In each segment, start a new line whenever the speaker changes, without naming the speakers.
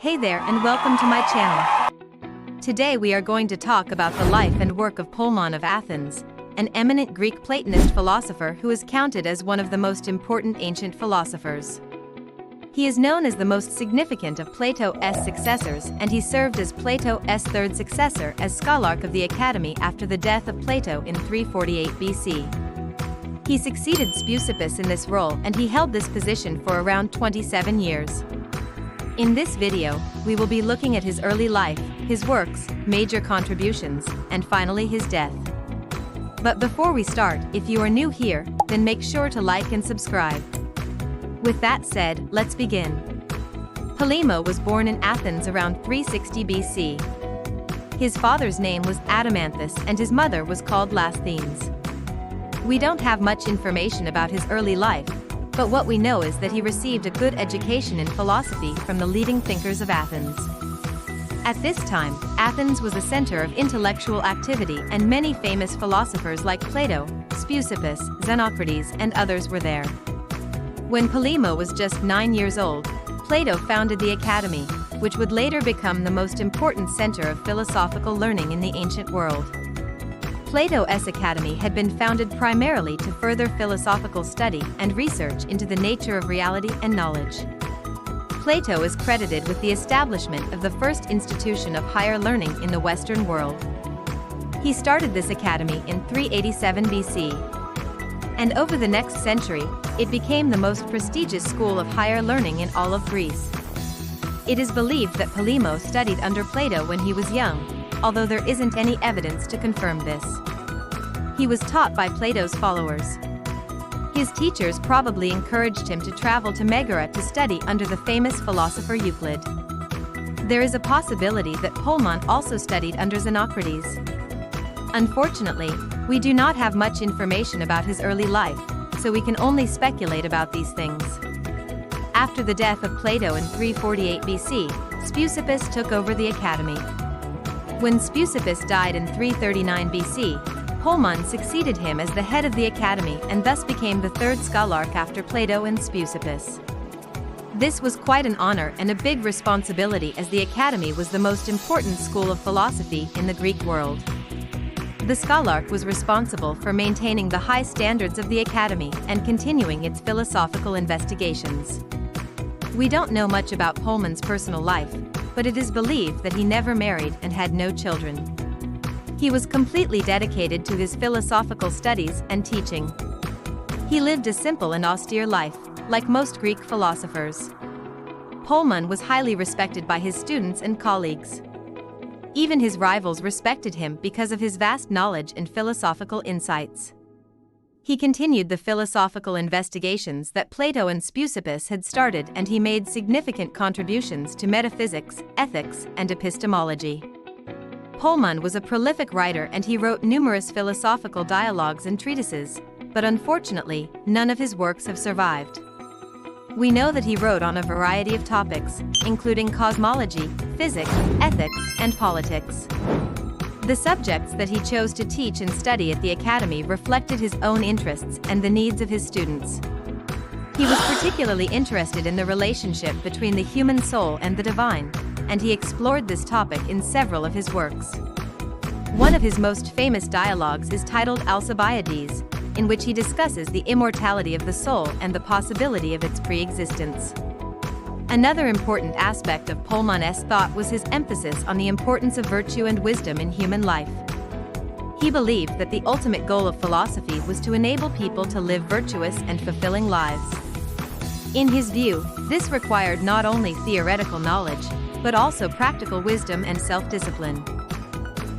Hey there and welcome to my channel. Today we are going to talk about the life and work of Polmon of Athens, an eminent Greek Platonist philosopher who is counted as one of the most important ancient philosophers. He is known as the most significant of Plato's successors, and he served as Plato's third successor as scholarch of the Academy after the death of Plato in 348 BC. He succeeded Speusippus in this role, and he held this position for around 27 years. In this video, we will be looking at his early life, his works, major contributions, and finally his death. But before we start, if you are new here, then make sure to like and subscribe. With that said, let's begin. Polemo was born in Athens around 360 BC. His father's name was Adamanthus and his mother was called Lasthenes. We don't have much information about his early life, but what we know is that he received a good education in philosophy from the leading thinkers of Athens. At this time, Athens was a center of intellectual activity and many famous philosophers like Plato, Speusippus, Xenocrates, and others were there. When Polemo was just 9 years old, Plato founded the Academy, which would later become the most important center of philosophical learning in the ancient world. Plato's Academy had been founded primarily to further philosophical study and research into the nature of reality and knowledge. Plato is credited with the establishment of the first institution of higher learning in the Western world. He started this academy in 387 BC. And over the next century, it became the most prestigious school of higher learning in all of Greece. It is believed that Polemo studied under Plato when he was young, although there isn't any evidence to confirm this. He was taught by Plato's followers. His teachers probably encouraged him to travel to Megara to study under the famous philosopher Euclid. There is a possibility that Polmon also studied under Xenocrates. Unfortunately, we do not have much information about his early life, so we can only speculate about these things. After the death of Plato in 348 BC, Speusippus took over the academy. When Speusippus died in 339 BC, Polmon succeeded him as the head of the academy and thus became the third scholarch after Plato and Speusippus. This was quite an honor and a big responsibility, as the academy was the most important school of philosophy in the Greek world. The scholarch was responsible for maintaining the high standards of the academy and continuing its philosophical investigations. We don't know much about Polmon's personal life, but it is believed that he never married and had no children. He was completely dedicated to his philosophical studies and teaching. He lived a simple and austere life, like most Greek philosophers. Polmon was highly respected by his students and colleagues. Even his rivals respected him because of his vast knowledge and philosophical insights. He continued the philosophical investigations that Plato and Speusippus had started, and he made significant contributions to metaphysics, ethics, and epistemology. Polmon was a prolific writer and he wrote numerous philosophical dialogues and treatises, but unfortunately, none of his works have survived. We know that he wrote on a variety of topics, including cosmology, physics, ethics, and politics. The subjects that he chose to teach and study at the academy reflected his own interests and the needs of his students. He was particularly interested in the relationship between the human soul and the divine, and he explored this topic in several of his works. One of his most famous dialogues is titled Alcibiades, in which he discusses the immortality of the soul and the possibility of its pre-existence. Another important aspect of Polmon's thought was his emphasis on the importance of virtue and wisdom in human life. He believed that the ultimate goal of philosophy was to enable people to live virtuous and fulfilling lives. In his view, this required not only theoretical knowledge, but also practical wisdom and self-discipline.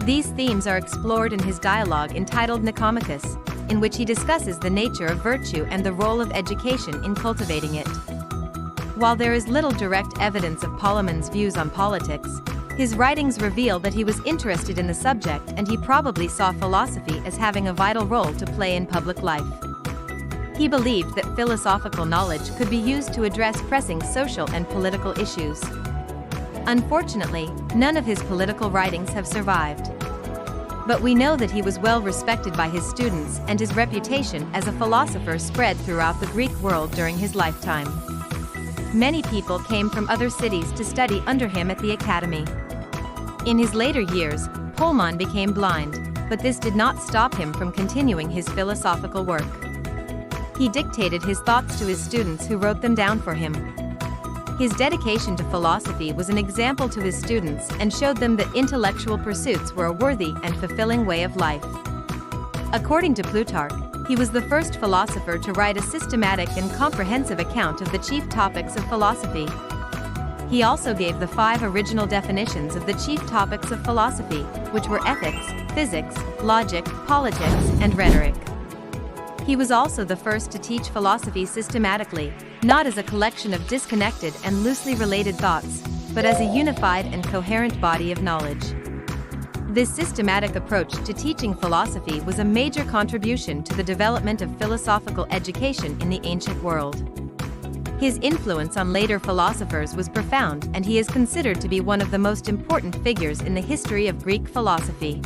These themes are explored in his dialogue entitled Nicomachus, in which he discusses the nature of virtue and the role of education in cultivating it. While there is little direct evidence of Polmon's views on politics, his writings reveal that he was interested in the subject and he probably saw philosophy as having a vital role to play in public life. He believed that philosophical knowledge could be used to address pressing social and political issues. Unfortunately, none of his political writings have survived. But we know that he was well respected by his students, and his reputation as a philosopher spread throughout the Greek world during his lifetime. Many people came from other cities to study under him at the academy. In his later years, Polmon became blind, but this did not stop him from continuing his philosophical work. He dictated his thoughts to his students who wrote them down for him. His dedication to philosophy was an example to his students and showed them that intellectual pursuits were a worthy and fulfilling way of life. According to Plutarch, he was the first philosopher to write a systematic and comprehensive account of the chief topics of philosophy. He also gave the 5 original definitions of the chief topics of philosophy, which were ethics, physics, logic, politics, and rhetoric. He was also the first to teach philosophy systematically, not as a collection of disconnected and loosely related thoughts, but as a unified and coherent body of knowledge. This systematic approach to teaching philosophy was a major contribution to the development of philosophical education in the ancient world. His influence on later philosophers was profound, and he is considered to be one of the most important figures in the history of Greek philosophy.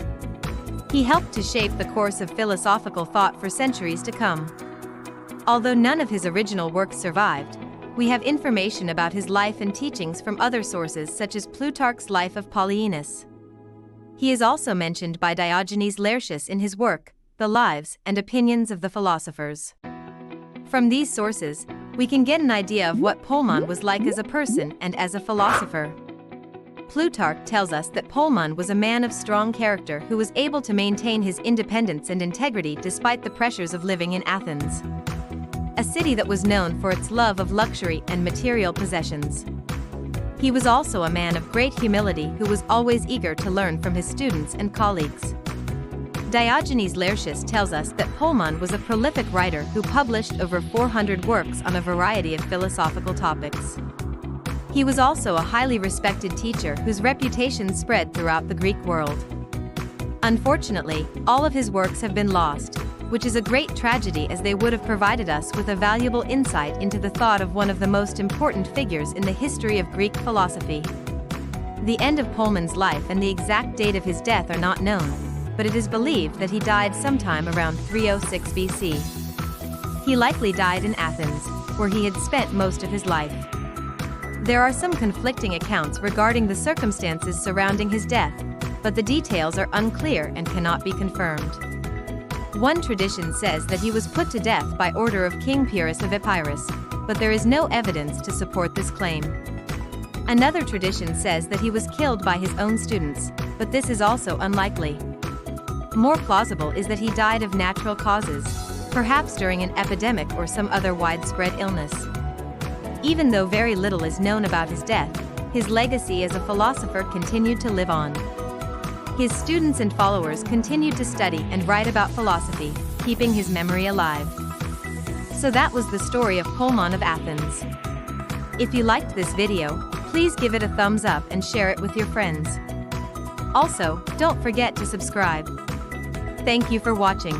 He helped to shape the course of philosophical thought for centuries to come. Although none of his original works survived, we have information about his life and teachings from other sources such as Plutarch's Life of Polyaenus. He is also mentioned by Diogenes Laertius in his work, The Lives and Opinions of the Philosophers. From these sources, we can get an idea of what Polmon was like as a person and as a philosopher. Plutarch tells us that Polmon was a man of strong character who was able to maintain his independence and integrity despite the pressures of living in Athens, a city that was known for its love of luxury and material possessions. He was also a man of great humility who was always eager to learn from his students and colleagues. Diogenes Laertius tells us that Polmon was a prolific writer who published over 400 works on a variety of philosophical topics. He was also a highly respected teacher whose reputation spread throughout the Greek world. Unfortunately, all of his works have been lost, which is a great tragedy as they would have provided us with a valuable insight into the thought of one of the most important figures in the history of Greek philosophy. The end of Polmon's life and the exact date of his death are not known, but it is believed that he died sometime around 306 BC. He likely died in Athens, where he had spent most of his life. There are some conflicting accounts regarding the circumstances surrounding his death, but the details are unclear and cannot be confirmed. One tradition says that he was put to death by order of King Pyrrhus of Epirus, but there is no evidence to support this claim. Another tradition says that he was killed by his own students, but this is also unlikely. More plausible is that he died of natural causes, perhaps during an epidemic or some other widespread illness. Even though very little is known about his death, his legacy as a philosopher continued to live on. His students and followers continued to study and write about philosophy, keeping his memory alive. So that was the story of Polmon of Athens. If you liked this video, please give it a thumbs up and share it with your friends. Also, don't forget to subscribe. Thank you for watching.